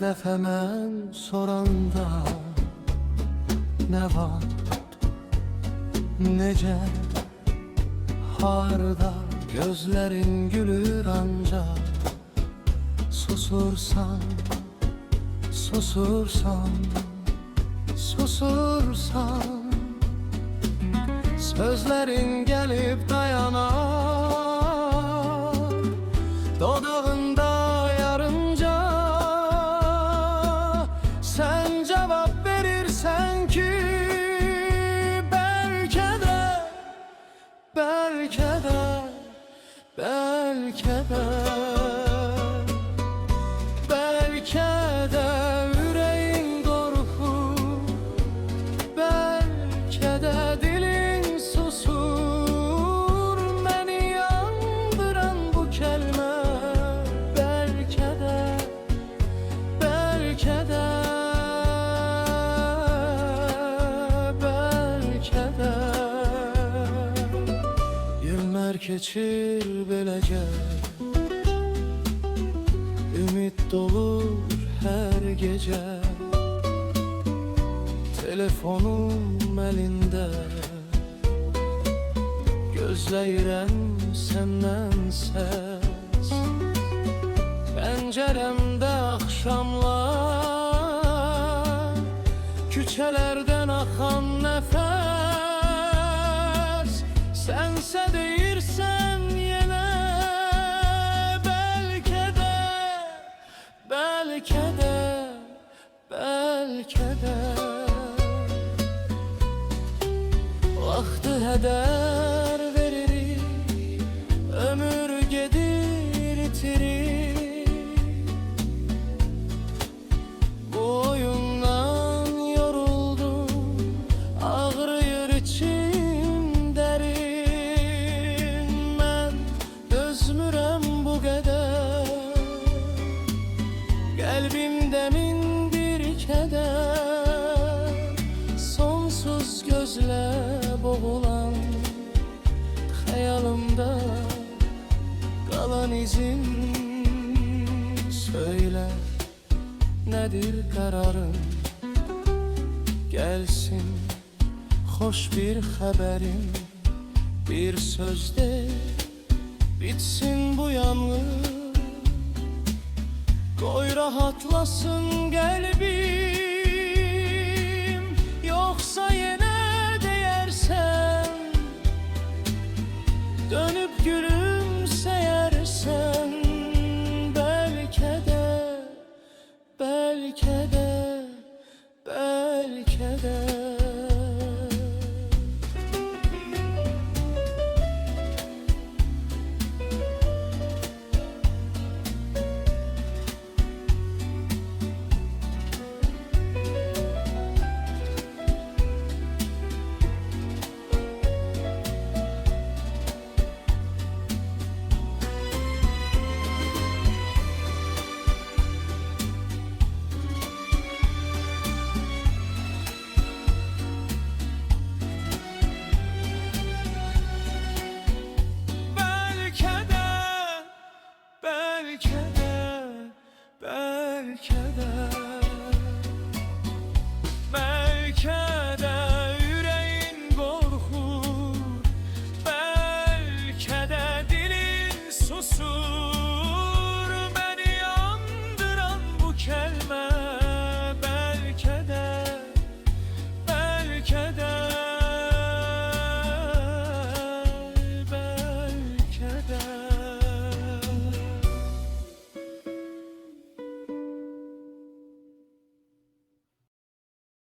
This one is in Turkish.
dəf hemen soranda ne var, nece, harda gözlerin gülür ancak susursan, susursan, susursan. Sözlerin gelip dayanar dodağında yarınca. Sen cevap verirsen ki belki de, belki de, belki de, belki de yüreğin korkur, belki de dilin susur. Beni yandıran bu kelime belki de, belki de, belki de. Yıllar geçir belece, ümit dolur her gece. Telefonum elinde, gözləyirəm səndən səs. Pəncərəmdə axşamlar, küçələrdən axan nəfəs. Sənsə deyirsən yenə belki de, belki de, belki de. Vaxtı hədər veririk, ömür gedir itirir. Bu oyundan yoruldum, ağrıyır içim derin. Mən dözmürəm bu qədər, qəlbimdə min bir kədər. Sonsuz gözlə boğulan xəyalımda qalan izin. Söyle nedir kararın, gelsin hoş bir haberim. Bir sözde bitsin bu yalnız, koy rahatlasın kalbim. Yoksa yine değersen, dönüp gülümseyersen belki de, belki de, belki de. Belki de, belki